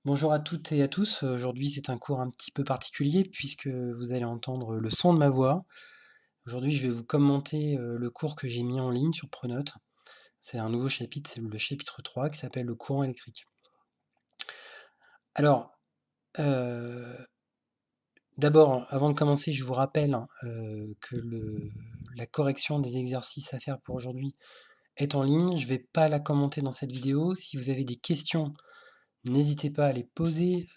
Bonjour à toutes et à tous. Aujourd'hui, c'est un cours un petit peu particulier puisque vous allez entendre le son de ma voix. Aujourd'hui, je vais vous commenter le cours que j'ai mis en ligne sur Pronote. C'est un nouveau chapitre, c'est le chapitre 3 qui s'appelle le courant électrique. Alors, euh, d'abord, avant de commencer, je vous rappelle que la correction des exercices à faire pour aujourd'hui est en ligne. Je ne vais pas la commenter dans cette vidéo. Si vous avez des questions, n'hésitez pas à les poser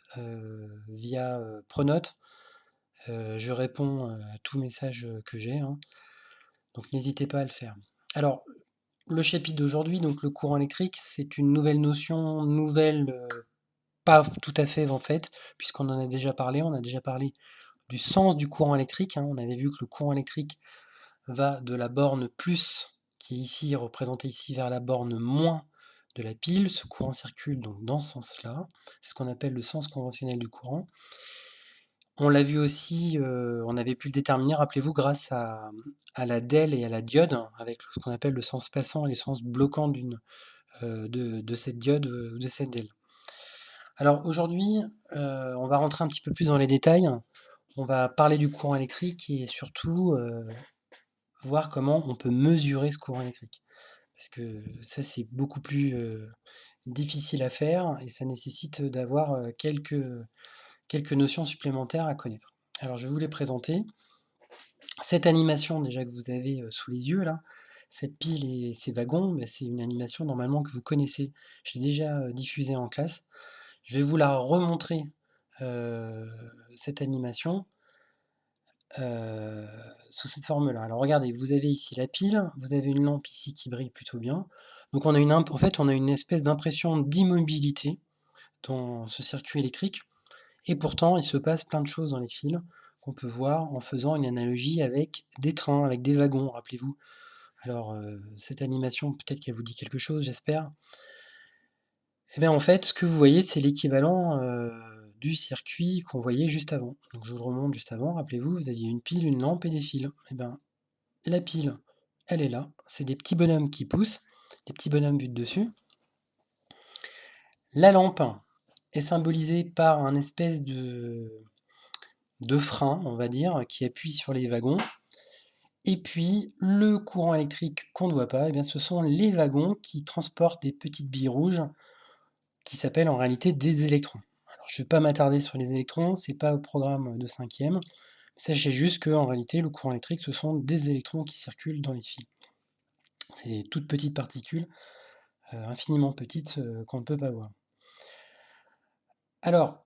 via Pronote. Je réponds à tout message que j'ai, hein, donc n'hésitez pas à le faire. Alors, le chapitre d'aujourd'hui, donc le courant électrique, c'est une nouvelle notion, nouvelle, pas tout à fait en fait, puisqu'on en a déjà parlé. On a déjà parlé du sens du courant électrique, hein. On avait vu que le courant électrique va de la borne plus, qui est ici représentée ici, vers la borne moins de la pile. Ce courant circule donc dans ce sens-là. C'est ce qu'on appelle le sens conventionnel du courant. On l'a vu aussi, on avait pu le déterminer, rappelez-vous, grâce à la DEL et à la diode, hein, avec ce qu'on appelle le sens passant et le sens bloquant de cette diode, ou de cette DEL. Alors aujourd'hui, on va rentrer un petit peu plus dans les détails. On va parler du courant électrique et surtout, voir comment on peut mesurer ce courant électrique. Parce que ça, c'est beaucoup plus, difficile à faire et ça nécessite d'avoir, quelques notions supplémentaires à connaître. Alors je vais vous les présenter. Cette animation déjà que vous avez, sous les yeux là, cette pile et ces wagons, bah, c'est une animation normalement que vous connaissez. Je l'ai déjà, diffusée en classe. Je vais vous la remontrer, heu, cette animation, heu, sous cette forme-là. Alors regardez, vous avez ici la pile, vous avez une lampe ici qui brille plutôt bien. Donc on a en fait, on a une espèce d'impression d'immobilité dans ce circuit électrique et pourtant il se passe plein de choses dans les fils qu'on peut voir en faisant une analogie avec des trains, avec des wagons, rappelez-vous. Alors, cette animation, peut-être qu'elle vous dit quelque chose, j'espère. Eh bien, en fait, ce que vous voyez, c'est l'équivalent, du circuit qu'on voyait juste avant. Donc je vous le remonte juste avant, rappelez-vous, vous aviez une pile, une lampe et des fils. Eh ben, la pile, elle est là, c'est des petits bonhommes qui poussent, des petits bonhommes vus de dessus. La lampe est symbolisée par un espèce de frein, on va dire, qui appuie sur les wagons. Et puis, le courant électrique qu'on ne voit pas, eh bien, ce sont les wagons qui transportent des petites billes rouges qui s'appellent en réalité des électrons. Alors, je ne vais pas m'attarder sur les électrons, c'est pas au programme de cinquième. Sachez juste qu'en réalité, le courant électrique, ce sont des électrons qui circulent dans les fils. C'est des toutes petites particules, infiniment petites, qu'on ne peut pas voir. Alors,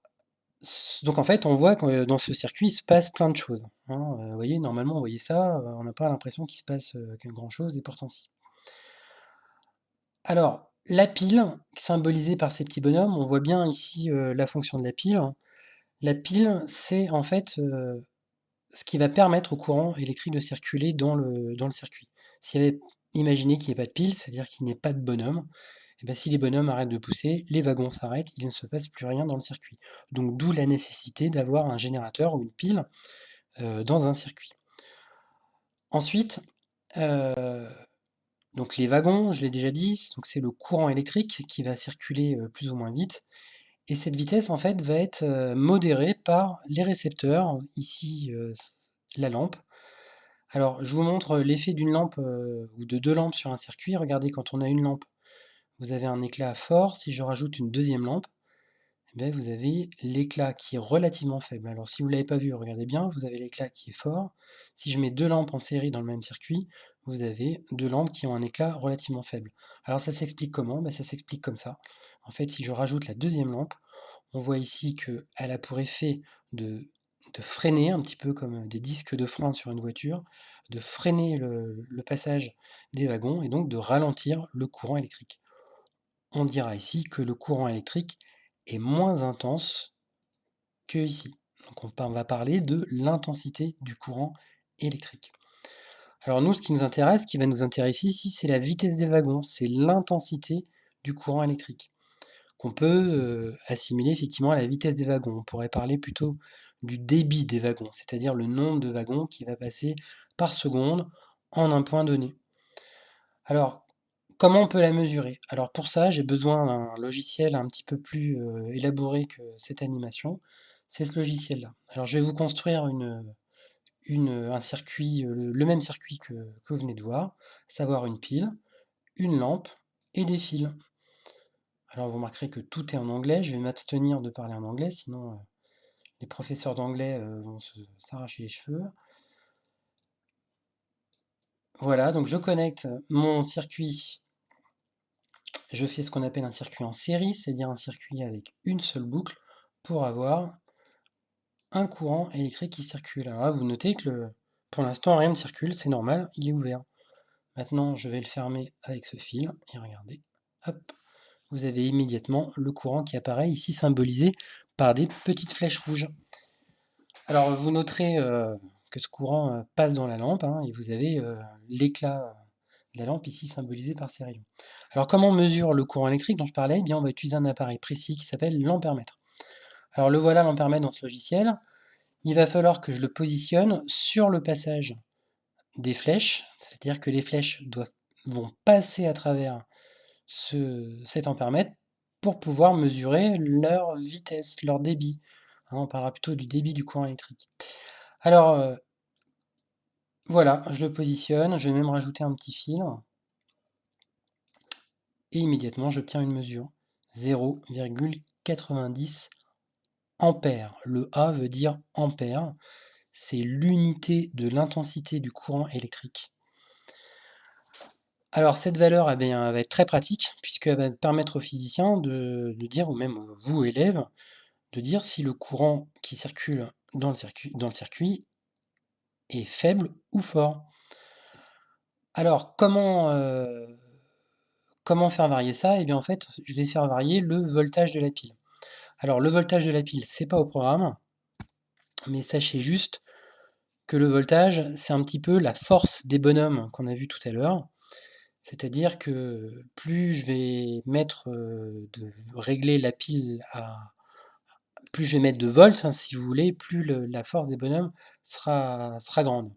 donc en fait, on voit que dans ce circuit, il se passe plein de choses, hein. Vous voyez, normalement, vous voyez ça, on n'a pas l'impression qu'il se passe grand-chose, et pourtant si. Alors, la pile, symbolisée par ces petits bonhommes, on voit bien ici la fonction de la pile. La pile, c'est en fait ce qui va permettre au courant électrique de circuler dans le circuit. S'il y avait, imaginez qu'il n'y ait pas de pile, c'est-à-dire qu'il n'y ait pas de bonhomme, et bien si les bonhommes arrêtent de pousser, les wagons s'arrêtent, il ne se passe plus rien dans le circuit. Donc d'où la nécessité d'avoir un générateur ou une pile dans un circuit. Ensuite, euh, donc les wagons, je l'ai déjà dit, donc c'est le courant électrique qui va circuler plus ou moins vite. Et cette vitesse, en fait, va être modérée par les récepteurs, ici la lampe. Alors, je vous montre l'effet d'une lampe ou de deux lampes sur un circuit. Regardez, quand on a une lampe, vous avez un éclat fort. Si je rajoute une deuxième lampe, eh bien, vous avez l'éclat qui est relativement faible. Alors, si vous ne l'avez pas vu, regardez bien, vous avez l'éclat qui est fort. Si je mets deux lampes en série dans le même circuit, vous avez deux lampes qui ont un éclat relativement faible. Alors, ça s'explique comment? Ça s'explique comme ça. En fait, si je rajoute la deuxième lampe, on voit ici qu'elle a pour effet de freiner, un petit peu comme des disques de frein sur une voiture, de freiner le passage des wagons et donc de ralentir le courant électrique. On dira ici que le courant électrique est moins intense que ici. Donc on va parler de l'intensité du courant électrique. Alors nous, ce qui nous intéresse, ce qui va nous intéresser ici, c'est la vitesse des wagons, c'est l'intensité du courant électrique, qu'on peut assimiler effectivement à la vitesse des wagons. On pourrait parler plutôt du débit des wagons, c'est-à-dire le nombre de wagons qui va passer par seconde en un point donné. Alors, Comment on peut la mesurer? Alors pour ça, j'ai besoin d'un logiciel un petit peu plus élaboré que cette animation. C'est ce logiciel-là. Alors je vais vous construire un circuit, le même circuit que vous venez de voir, à savoir une pile, une lampe et des fils. Alors vous remarquerez que tout est en anglais, je vais m'abstenir de parler en anglais, sinon les professeurs d'anglais vont s'arracher les cheveux. Voilà, donc je connecte mon circuit, je fais ce qu'on appelle un circuit en série, c'est-à-dire un circuit avec une seule boucle pour avoir un courant électrique qui circule. Alors là, vous notez que pour l'instant, rien ne circule, c'est normal, il est ouvert. Maintenant, je vais le fermer avec ce fil, et regardez, hop, vous avez immédiatement le courant qui apparaît ici symbolisé par des petites flèches rouges. Alors vous noterez que ce courant passe dans la lampe, hein, et vous avez l'éclat de la lampe ici symbolisé par ces rayons. Alors comment on mesure le courant électrique dont je parlais? Eh bien, on va utiliser un appareil précis qui s'appelle l'ampèremètre. Alors le voilà l'ampèremètre dans ce logiciel. Il va falloir que je le positionne sur le passage des flèches, c'est-à-dire que les flèches vont passer à travers cet ampèremètre pour pouvoir mesurer leur vitesse, leur débit. Hein, on parlera plutôt du débit du courant électrique. Alors voilà, je le positionne, je vais même rajouter un petit fil, et immédiatement j'obtiens une mesure. 0,90 ampères. Le A veut dire ampère, c'est l'unité de l'intensité du courant électrique. Alors cette valeur, eh bien, elle va être très pratique, puisqu'elle va permettre aux physiciens de dire, ou même vous, élèves, de dire si le courant qui circule dans le circuit est faible ou fort. Alors, comment faire varier ça? Eh bien, en fait, je vais faire varier le voltage de la pile. Alors, le voltage de la pile, c'est pas au programme, mais sachez juste que le voltage, c'est un petit peu la force des bonhommes qu'on a vu tout à l'heure. C'est-à-dire que plus je vais régler la pile plus je vais mettre de volts, hein, si vous voulez, plus la force des bonhommes sera grande.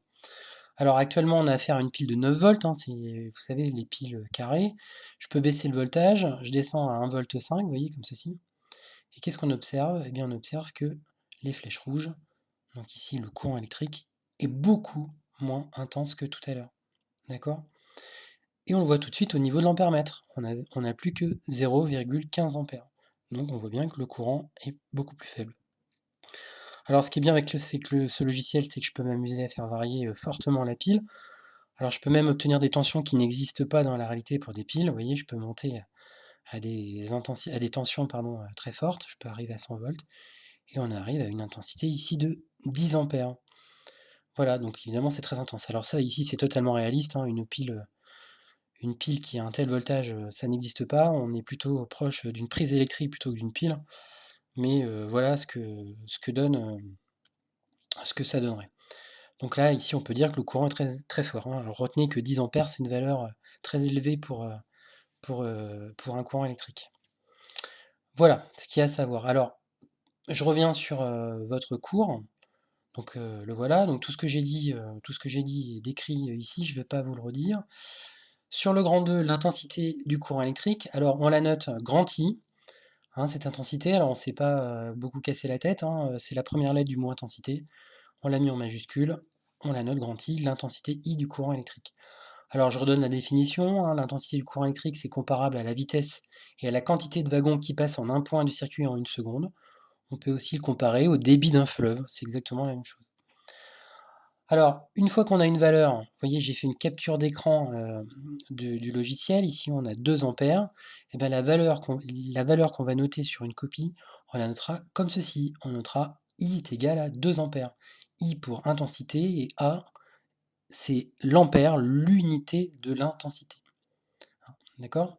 Alors actuellement, on a affaire à une pile de 9 volts, hein, c'est, vous savez, les piles carrées. Je peux baisser le voltage, je descends à 1,5 V, vous voyez, comme ceci. Et qu'est-ce qu'on observe? Eh bien, on observe que les flèches rouges, donc ici le courant électrique, est beaucoup moins intense que tout à l'heure. D'accord? Et on le voit tout de suite au niveau de l'ampèremètre. On n'a plus que 0,15 ampères. Donc on voit bien que le courant est beaucoup plus faible. Alors ce qui est bien avec ce logiciel, c'est que je peux m'amuser à faire varier fortement la pile. Alors je peux même obtenir des tensions qui n'existent pas dans la réalité pour des piles. Vous voyez, je peux monter à des tensions pardon, très fortes. Je peux arriver à 100 volts. Et on arrive à une intensité ici de 10 ampères. Voilà, donc évidemment c'est très intense. Alors ça ici c'est totalement réaliste, hein, une pile qui a un tel voltage, ça n'existe pas. On est plutôt proche d'une prise électrique plutôt que d'une pile. Mais voilà ce que ça donnerait. Donc là, ici, on peut dire que le courant est très, très fort, hein. Alors retenez que 10 ampères, c'est une valeur très élevée pour un courant électrique. Voilà ce qu'il y a à savoir. Alors, je reviens sur votre cours. Donc le voilà. Donc tout ce que j'ai dit et décrit ici, je ne vais pas vous le redire. Sur le grand 2, l'intensité du courant électrique. Alors, on la note grand I, hein, cette intensité. Alors, on ne s'est pas beaucoup cassé la tête, hein, c'est la première lettre du mot intensité. On l'a mis en majuscule. On la note grand I, l'intensité I du courant électrique. Alors, je redonne la définition, hein. L'intensité du courant électrique, c'est comparable à la vitesse et à la quantité de wagons qui passent en un point du circuit en une seconde. On peut aussi le comparer au débit d'un fleuve, c'est exactement la même chose. Alors, une fois qu'on a une valeur, vous voyez, j'ai fait une capture d'écran du logiciel. Ici, on a 2 ampères. Et bien, la valeur qu'on va noter sur une copie, on la notera comme ceci. On notera I est égal à 2 ampères. I pour intensité et A, c'est l'ampère, l'unité de l'intensité. D'accord?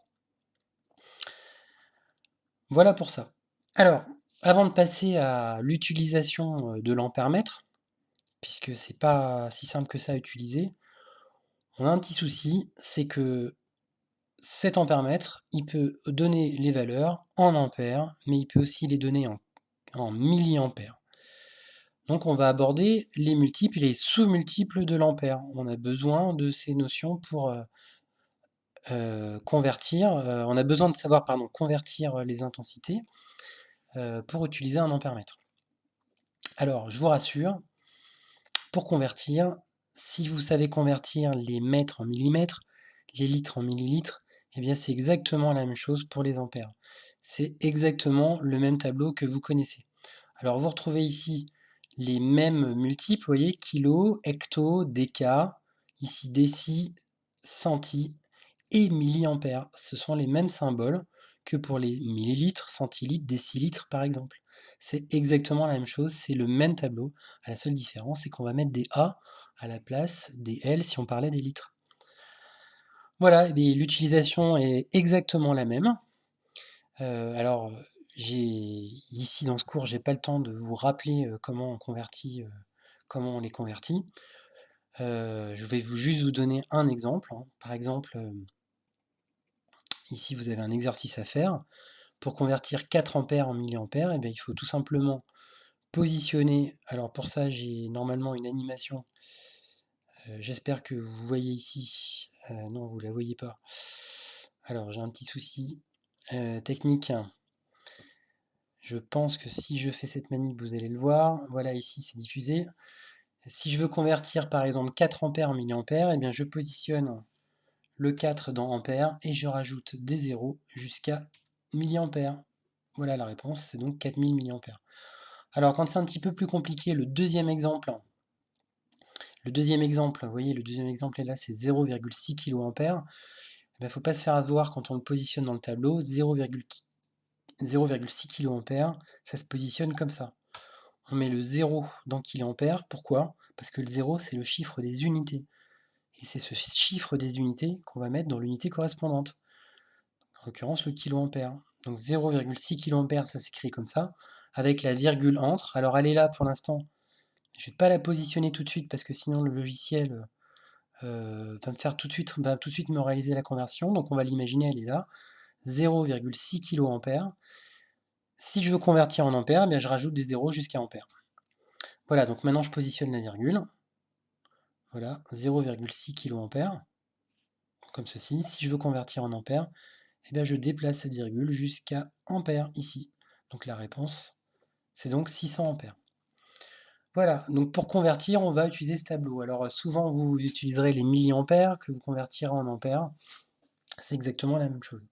Voilà pour ça. Alors, avant de passer à l'utilisation de l'ampèremètre, puisque c'est pas si simple que ça à utiliser, on a un petit souci, c'est que cet ampèremètre, il peut donner les valeurs en ampères, mais il peut aussi les donner en milliampères. Donc on va aborder les multiples et les sous-multiples de l'ampère. On a besoin de ces notions pour on a besoin de savoir, pardon, convertir les intensités pour utiliser un ampèremètre. Alors, je vous rassure, pour convertir, si vous savez convertir les mètres en millimètres, les litres en millilitres, eh bien c'est exactement la même chose pour les ampères. C'est exactement le même tableau que vous connaissez. Alors vous retrouvez ici les mêmes multiples, vous voyez, kilo, hecto, déca, ici déci, centi et milliampères. Ce sont les mêmes symboles que pour les millilitres, centilitres, décilitres par exemple. C'est exactement la même chose, c'est le même tableau. La seule différence, c'est qu'on va mettre des A à la place des L si on parlait des litres. Voilà, l'utilisation est exactement la même. Alors, ici dans ce cours, j'ai pas le temps de vous rappeler comment on convertit, comment on les convertit. Je vais juste vous donner un exemple, hein. Par exemple, ici vous avez un exercice à faire. Pour convertir 4 ampères en milliampères, eh bien, il faut tout simplement positionner. Alors pour ça, j'ai normalement une animation. J'espère que vous voyez ici. Non, vous ne la voyez pas. Alors j'ai un petit souci technique. Je pense que si je fais cette manip, vous allez le voir. Voilà, ici c'est diffusé. Si je veux convertir par exemple 4 ampères en milliampères, eh bien je positionne le 4 dans ampères et je rajoute des zéros jusqu'à milliampères. Voilà la réponse, c'est donc 4000 milliampères. Alors quand c'est un petit peu plus compliqué, le deuxième exemple, vous voyez, le deuxième exemple est là, c'est 0,6 kA. Il ne faut pas se faire avoir quand on le positionne dans le tableau. 0,6 kA, ça se positionne comme ça. On met le 0 dans kilaampères. Pourquoi? Parce que le 0, c'est le chiffre des unités. Et c'est ce chiffre des unités qu'on va mettre dans l'unité correspondante. En l'occurrence, le kiloampère. Donc 0,6 kA, ça s'écrit comme ça, avec la virgule entre. Alors elle est là pour l'instant. Je ne vais pas la positionner tout de suite parce que sinon le logiciel va me faire tout de suite me réaliser la conversion. Donc on va l'imaginer, elle est là. 0,6 kA. Si je veux convertir en ampères, eh bien je rajoute des zéros jusqu'à ampères. Voilà, donc maintenant je positionne la virgule. Voilà, 0,6 kA, comme ceci. Si je veux convertir en ampères, eh bien je déplace cette virgule jusqu'à ampères ici. Donc la réponse, c'est donc 600 ampères. Voilà, donc pour convertir, on va utiliser ce tableau. Alors souvent, vous utiliserez les milliampères que vous convertirez en ampères. C'est exactement la même chose.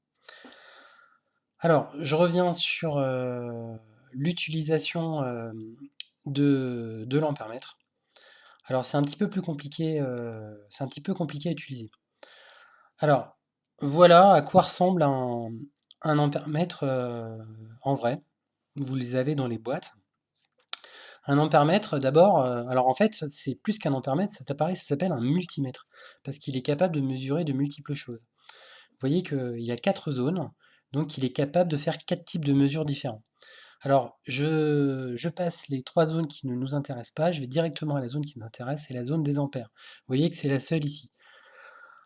Alors, je reviens sur l'utilisation de l'ampèremètre. Alors, c'est un petit peu plus compliqué, c'est un petit peu compliqué à utiliser. Alors, voilà à quoi ressemble un ampèremètre en vrai. Vous les avez dans les boîtes. Un ampèremètre, d'abord, alors en fait, c'est plus qu'un ampèremètre, cet appareil, ça s'appelle un multimètre, parce qu'il est capable de mesurer de multiples choses. Vous voyez qu'il y a 4 zones, donc il est capable de faire 4 types de mesures différents. Alors, je passe les 3 zones qui ne nous intéressent pas, je vais directement à la zone qui nous intéresse, c'est la zone des ampères. Vous voyez que c'est la seule ici.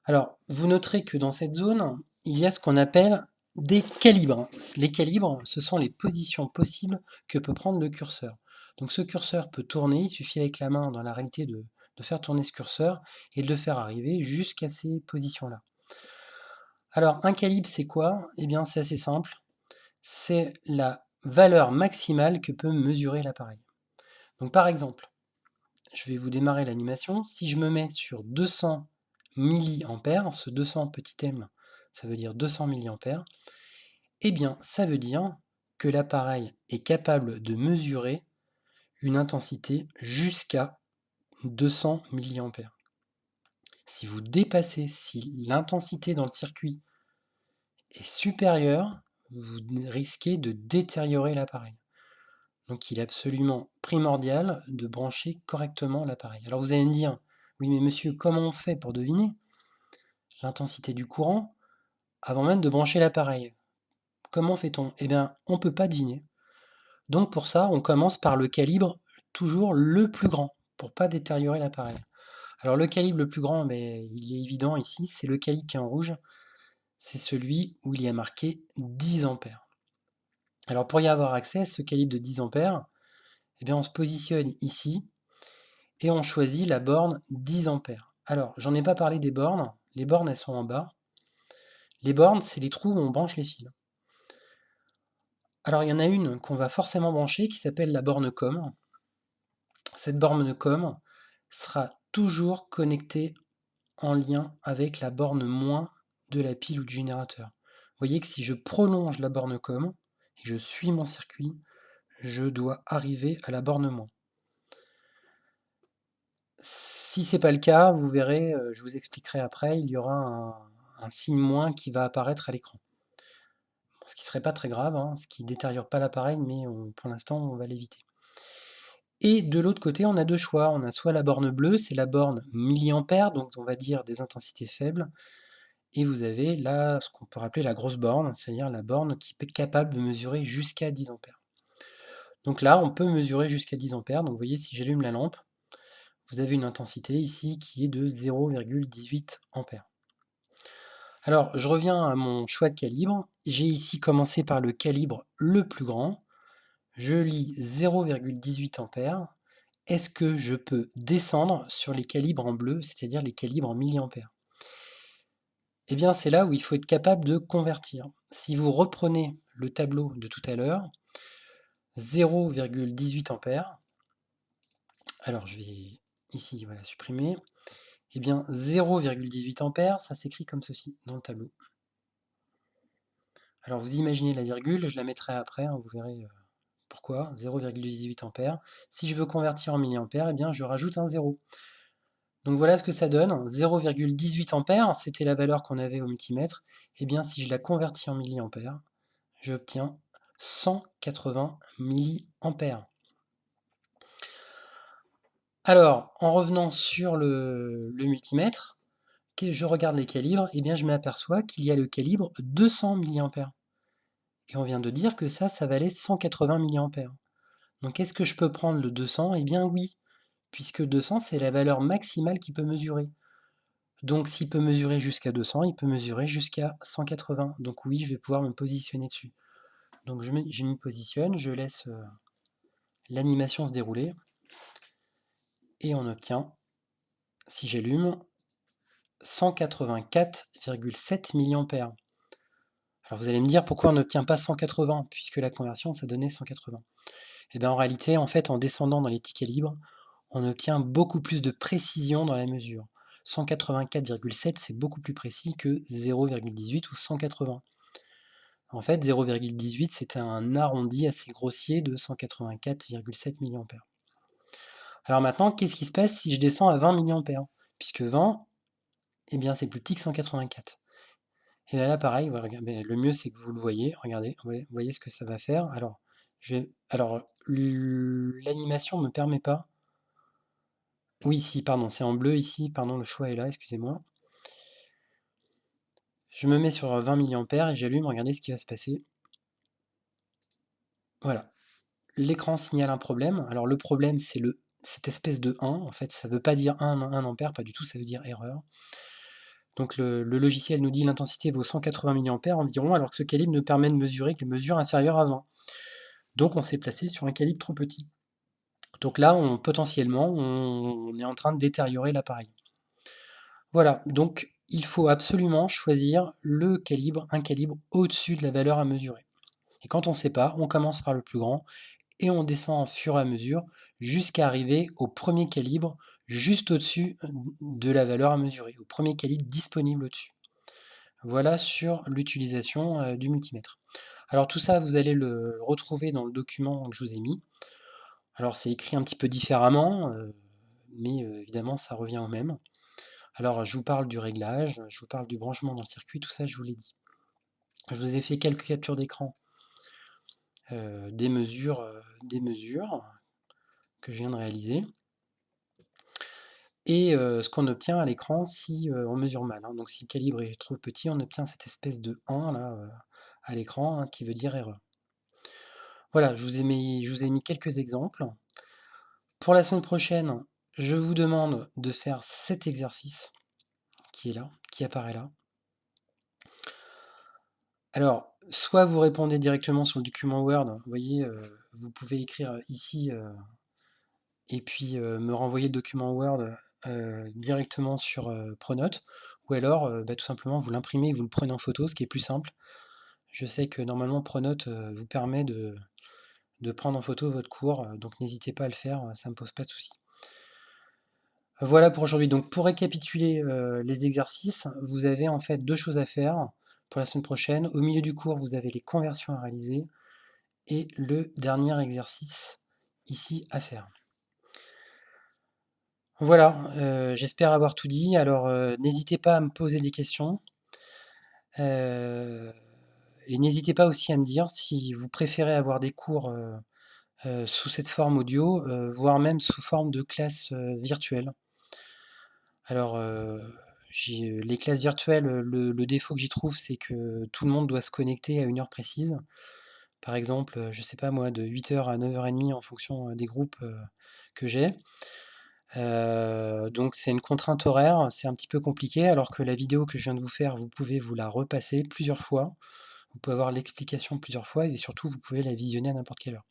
Alors, vous noterez que dans cette zone, il y a ce qu'on appelle des calibres. Les calibres, ce sont les positions possibles que peut prendre le curseur. Donc ce curseur peut tourner, il suffit avec la main dans la réalité de faire tourner ce curseur et de le faire arriver jusqu'à ces positions-là. Alors un calibre c'est quoi? Eh bien c'est assez simple, c'est la valeur maximale que peut mesurer l'appareil. Donc par exemple, je vais vous démarrer l'animation, si je me mets sur 200 milliampères, ce 200 petit m, ça veut dire 200 milliampères, eh bien ça veut dire que l'appareil est capable de mesurer une intensité jusqu'à 200 milliampères. Si vous dépassez, si l'intensité dans le circuit est supérieure, vous risquez de détériorer l'appareil. Donc il est absolument primordial de brancher correctement l'appareil. Alors vous allez me dire, oui mais monsieur, comment on fait pour deviner l'intensité du courant avant même de brancher l'appareil? Comment fait-on? Eh bien, on ne peut pas deviner. Donc pour ça, on commence par le calibre toujours le plus grand, pour ne pas détériorer l'appareil. Alors le calibre le plus grand, mais il est évident ici, c'est le calibre qui est en rouge, c'est celui où il y a marqué 10 ampères. Alors pour y avoir accès à ce calibre de 10 ampères, eh bien on se positionne ici et on choisit la borne 10 ampères. Alors j'en ai pas parlé des bornes, les bornes elles sont en bas. Les bornes, c'est les trous où on branche les fils. Alors il y en a une qu'on va forcément brancher qui s'appelle la borne COM. Cette borne COM sera toujours connectée en lien avec la borne moins de la pile ou du générateur. Vous voyez que si je prolonge la borne COM et que je suis mon circuit, je dois arriver à la borne moins. Si c'est pas le cas, vous verrez, je vous expliquerai après, il y aura un signe moins qui va apparaître à l'écran. Ce qui serait pas très grave, hein, ce qui détériore pas l'appareil, mais pour l'instant, on va l'éviter. Et de l'autre côté, on a deux choix. On a soit la borne bleue, c'est la borne milliampères, donc on va dire des intensités faibles. Et vous avez là ce qu'on peut appeler la grosse borne, c'est-à-dire la borne qui est capable de mesurer jusqu'à 10 ampères. Donc là, on peut mesurer jusqu'à 10 ampères. Donc vous voyez, si j'allume la lampe, vous avez une intensité ici qui est de 0,18 ampères. Alors, je reviens à mon choix de calibre. J'ai ici commencé par le calibre le plus grand. Je lis 0,18 ampères. Est-ce que je peux descendre sur les calibres en bleu, c'est-à-dire les calibres en milliampères? Eh bien, c'est là où il faut être capable de convertir. Si vous reprenez le tableau de tout à l'heure, 0,18 ampères, alors je vais ici voilà, supprimer, eh bien 0,18 ampères, ça s'écrit comme ceci dans le tableau. Alors vous imaginez la virgule, je la mettrai après, hein, vous verrez pourquoi, 0,18 ampères. Si je veux convertir en milliampères, eh bien je rajoute un 0. Donc voilà ce que ça donne, 0,18 ampères, c'était la valeur qu'on avait au multimètre. Eh bien si je la convertis en milliampères, j'obtiens 180 milliampères. Alors, en revenant sur le multimètre, je regarde les calibres, et bien je m'aperçois qu'il y a le calibre 200 milliampères. Et on vient de dire que ça valait 180 milliampères. Donc est-ce que je peux prendre le 200? Eh bien oui, puisque 200 c'est la valeur maximale qu'il peut mesurer. Donc s'il peut mesurer jusqu'à 200, il peut mesurer jusqu'à 180. Donc oui, je vais pouvoir me positionner dessus. Donc je m'y positionne, je laisse l'animation se dérouler, et on obtient, si j'allume, 184,7 milliampères. Alors vous allez me dire pourquoi on n'obtient pas 180, puisque la conversion ça donnait 180. Et bien en réalité, en fait, en descendant dans les petits calibres, on obtient beaucoup plus de précision dans la mesure. 184,7 c'est beaucoup plus précis que 0,18 ou 180. En fait, 0,18 c'était un arrondi assez grossier de 184,7 milliampères. Alors maintenant, qu'est-ce qui se passe si je descends à 20 milliampères? Puisque 20, eh bien c'est plus petit que 184. Et bien là, pareil, voilà, le mieux c'est que vous le voyez. Regardez, vous voyez ce que ça va faire. Alors, l'animation ne me permet pas. Oui, si, pardon, c'est en bleu ici. Pardon, le choix est là, excusez-moi. Je me mets sur 20 milliampères et j'allume. Regardez ce qui va se passer. Voilà. L'écran signale un problème. Alors le problème, c'est cette espèce de 1. En fait, ça ne veut pas dire 1 ampère, pas du tout, ça veut dire erreur. Donc le logiciel nous dit l'intensité vaut 180 milliampères environ, alors que ce calibre ne permet de mesurer que les mesures inférieures à 20. Donc on s'est placé sur un calibre trop petit. Donc là, potentiellement, on est en train de détériorer l'appareil. Voilà, donc il faut absolument choisir un calibre au-dessus de la valeur à mesurer. Et quand on ne sait pas, on commence par le plus grand et on descend au fur et à mesure jusqu'à arriver au premier calibre juste au-dessus de la valeur à mesurer, au premier calibre disponible au-dessus. Voilà sur l'utilisation du multimètre. Alors tout ça, vous allez le retrouver dans le document que je vous ai mis. Alors c'est écrit un petit peu différemment, mais évidemment ça revient au même. Alors je vous parle du réglage, je vous parle du branchement dans le circuit, tout ça je vous l'ai dit. Je vous ai fait quelques captures d'écran des mesures que je viens de réaliser. Et ce qu'on obtient à l'écran si on mesure mal, hein. Donc si le calibre est trop petit, on obtient cette espèce de 1 là à l'écran, hein, qui veut dire erreur. Voilà, je vous ai mis quelques exemples. Pour la semaine prochaine, je vous demande de faire cet exercice qui est là, qui apparaît là. Alors, soit vous répondez directement sur le document Word, vous voyez, vous pouvez écrire ici, et puis me renvoyer le document Word directement sur Pronote, ou alors, bah, tout simplement vous l'imprimez et vous le prenez en photo, ce qui est plus simple. Je sais que normalement Pronote, vous permet de prendre en photo votre cours, donc n'hésitez pas à le faire, ça ne me pose pas de souci. Voilà pour aujourd'hui. Donc pour récapituler, les exercices, vous avez en fait 2 choses à faire pour la semaine prochaine. Au milieu du cours, vous avez les conversions à réaliser et le dernier exercice ici à faire. Voilà, j'espère avoir tout dit. Alors, n'hésitez pas à me poser des questions, heu et n'hésitez pas aussi à me dire si vous préférez avoir des cours, sous cette forme audio, voire même sous forme de classe, virtuelle. Alors, j'ai les classes virtuelles, le défaut que j'y trouve, c'est que tout le monde doit se connecter à une heure précise. Par exemple, je sais pas moi, de 8 heures à 9h30 en fonction, des groupes, que j'ai. Donc c'est une contrainte horaire, c'est un petit peu compliqué, alors que la vidéo que je viens de vous faire, vous pouvez vous la repasser plusieurs fois. Vous pouvez avoir l'explication plusieurs fois et surtout vous pouvez la visionner à n'importe quelle heure.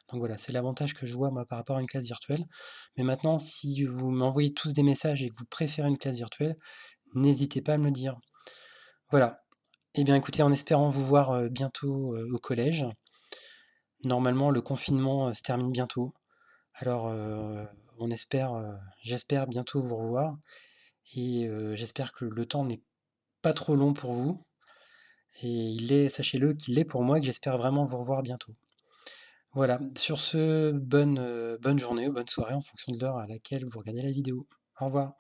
Donc voilà, c'est l'avantage que je vois moi par rapport à une classe virtuelle. Mais maintenant, si vous m'envoyez tous des messages et que vous préférez une classe virtuelle, n'hésitez pas à me le dire. Voilà. Eh bien écoutez, en espérant vous voir, bientôt, au collège. Normalement le confinement, se termine bientôt. Alors, on espère, j'espère bientôt vous revoir et j'espère que le temps n'est pas trop long pour vous et il est sachez-le qu'il l'est pour moi et que j'espère vraiment vous revoir bientôt. Voilà, sur ce, bonne journée ou bonne soirée en fonction de l'heure à laquelle vous regardez la vidéo. Au revoir.